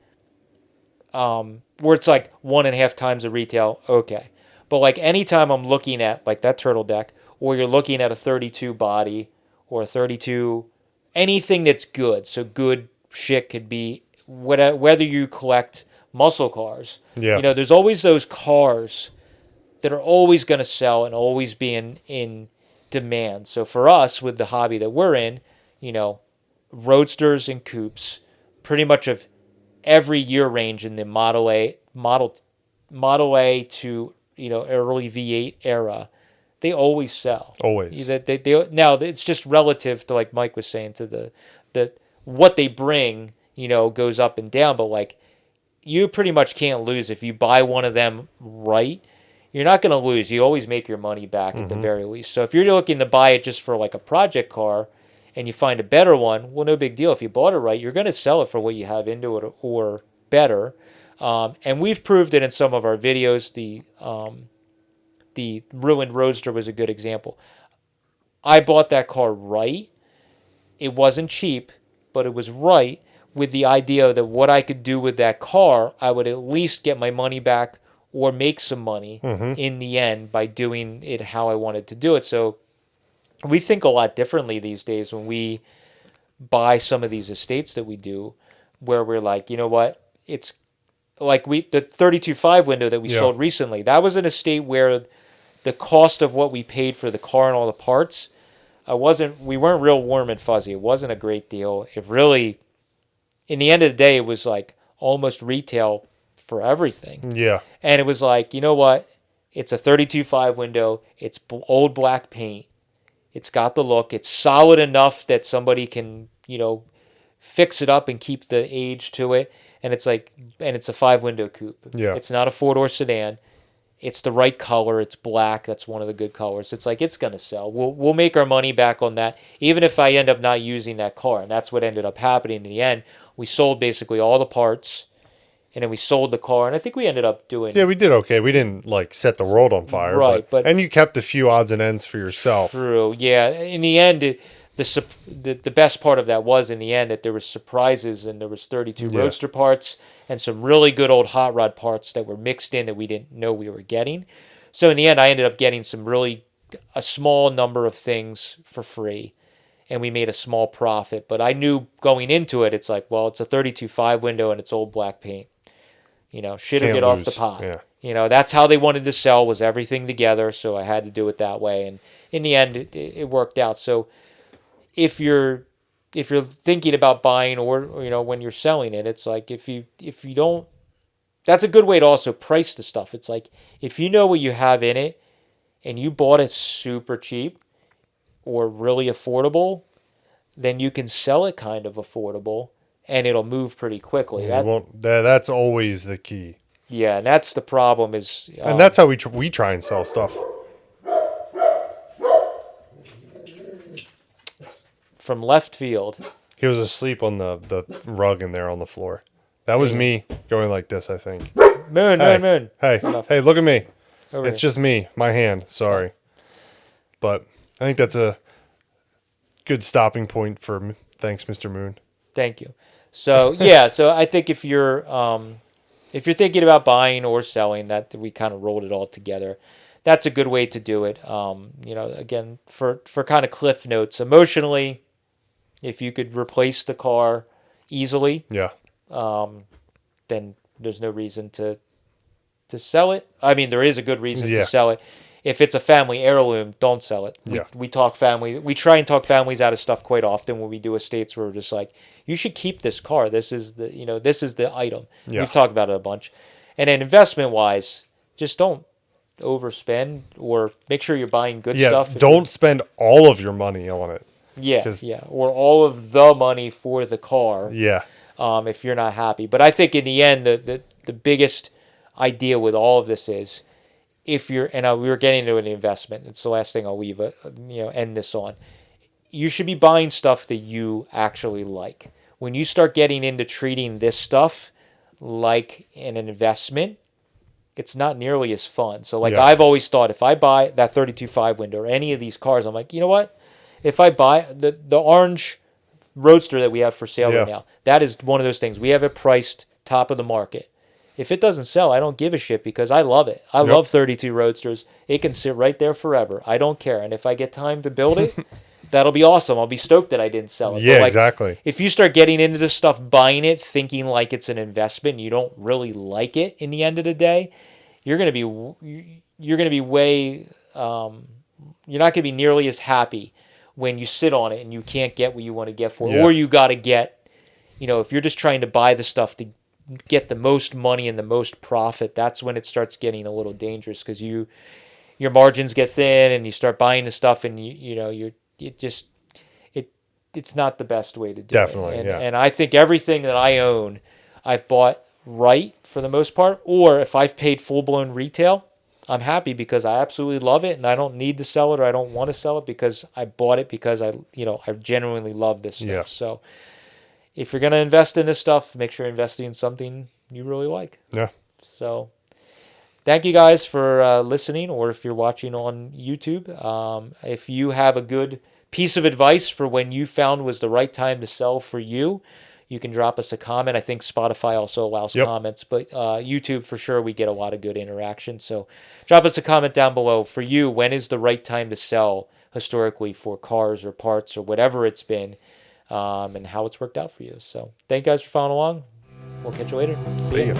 where it's like 1.5 times the retail, okay. But like anytime I'm looking at like that turtle deck, or you're looking at a 32 body or a 32, anything that's good. So good shit could be whether you collect muscle cars. Yeah. You know, there's always those cars that are always going to sell and always be in demand. So for us, with the hobby that we're in, you know, roadsters and coupes, pretty much of every year range in the Model A to, you know, early V8 era, they always sell. Always. They now it's just relative to, like Mike was saying, to the what they bring, you know, goes up and down, but like you pretty much can't lose if you buy one of them right. You're not going to lose. You always make your money back at the very least. So if you're looking to buy it just for like a project car and you find a better one, well, no big deal. If you bought it right, you're going to sell it for what you have into it or better. And we've proved it in some of our videos. The Ruined Roadster was a good example. I bought that car right. It wasn't cheap, but it was right, with the idea that what I could do with that car, I would at least get my money back or make some money in the end by doing it how I wanted to do it. So we think a lot differently these days when we buy some of these estates that we do, where we're like, you know what, it's like the 32.5 window that we sold recently. That was an estate where the cost of what we paid for the car and all the parts, we weren't real warm and fuzzy. It wasn't a great deal. It really, in the end of the day, it was like almost retail for everything. Yeah. And it was like, you know what? It's a 32.5 window. It's old black paint. It's got the look. It's solid enough that somebody can, you know, fix it up and keep the age to it. And it's like, and it's a 5-window coupe. Yeah. It's not a 4-door sedan. It's the right color. It's black. That's one of the good colors. It's like, it's going to sell. We'll make our money back on that, even if I end up not using that car. And that's what ended up happening in the end. We sold basically all the parts, and then we sold the car. And I think we ended up doing... Yeah, we did okay. We didn't, like, set the world on fire. Right, but and you kept a few odds and ends for yourself. True, yeah. In the end, the best part of that was, in the end, that there was surprises, and there was 32 Roadster parts and some really good old hot rod parts that were mixed in that we didn't know we were getting. So in the end, I ended up getting a small number of things for free, and we made a small profit. But I knew going into it, it's like, well, it's a 32.5 window and it's old black paint. You know, shit will get off the pot. Yeah. You know, that's how they wanted to sell, was everything together, so I had to do it that way. And in the end, it worked out. So if you're thinking about buying, or you know, when you're selling it, it's like if you don't, that's a good way to also price the stuff. It's like, if you know what you have in it and you bought it super cheap or really affordable, then you can sell it kind of affordable and it'll move pretty quickly. That's always the key. Yeah, and that's the problem is... and that's how we try and sell stuff. From left field. He was asleep on the rug in there on the floor. That was me going like this, I think. Moon. Hey, look at me. Over It's here. just me. My hand. Sorry. But I think that's a good stopping point for... Thanks, Mr. Moon. Thank you. So, yeah, so I think if you're thinking about buying or selling, that we kind of rolled it all together. That's a good way to do it. You know, again, for kind of cliff notes, emotionally, if you could replace the car easily, Yeah. then there's no reason to sell it. I mean, there is a good reason to sell it. If it's a family heirloom, don't sell it. We talk family. We try and talk families out of stuff quite often when we do estates, where we're just like, you should keep this car. This is the item. Yeah. We've talked about it a bunch. And then investment wise, just don't overspend, or make sure you're buying good Yeah, stuff. don't spend all of your money on it. Yeah, 'Cause- yeah, or all of the money for the car. Yeah. If you're not happy. But I think in the end, the biggest idea with all of this is, if you're, and we were getting into an investment. It's the last thing I'll leave end this on. You should be buying stuff that you actually like. When you start getting into treating this stuff like an investment, it's not nearly as fun. So like Yeah. I've always thought, if I buy that 32.5 window or any of these cars, I'm like, you know what? If I buy the orange Roadster that we have for sale Yeah. right now, that is one of those things. We have it priced top of the market. If it doesn't sell, I don't give a shit, because I love it. I love 32 Roadsters. It can sit right there forever. I don't care. And if I get time to build it, that'll be awesome. I'll be stoked that I didn't sell it. Yeah, But exactly. if you start getting into this stuff, buying it, thinking like it's an investment, you don't really like it in the end of the day, you're gonna be way you're not gonna be nearly as happy when you sit on it and you can't get what you want to get for it, Yeah. or you got to get, if you're just trying to buy the stuff to get the most money and the most profit, that's when it starts getting a little dangerous, because your margins get thin and you start buying the stuff, and it's not the best way to do Definitely, it. yeah. And I think everything that I own, I've bought right for the most part, or if I've paid full blown retail, I'm happy because I absolutely love it and I don't need to sell it, or I don't want to sell it, because I bought it because I genuinely love this stuff. Yeah. So if you're going to invest in this stuff, make sure you're investing in something you really like. Yeah. So thank you guys for listening, or if you're watching on YouTube. If you have a good piece of advice for when you found was the right time to sell for you, you can drop us a comment. I think Spotify also allows comments, but YouTube for sure, we get a lot of good interaction. So drop us a comment down below. For you, when is the right time to sell historically for cars or parts or whatever it's been, and how it's worked out for you. So thank you guys for following along. We'll catch you later. See ya.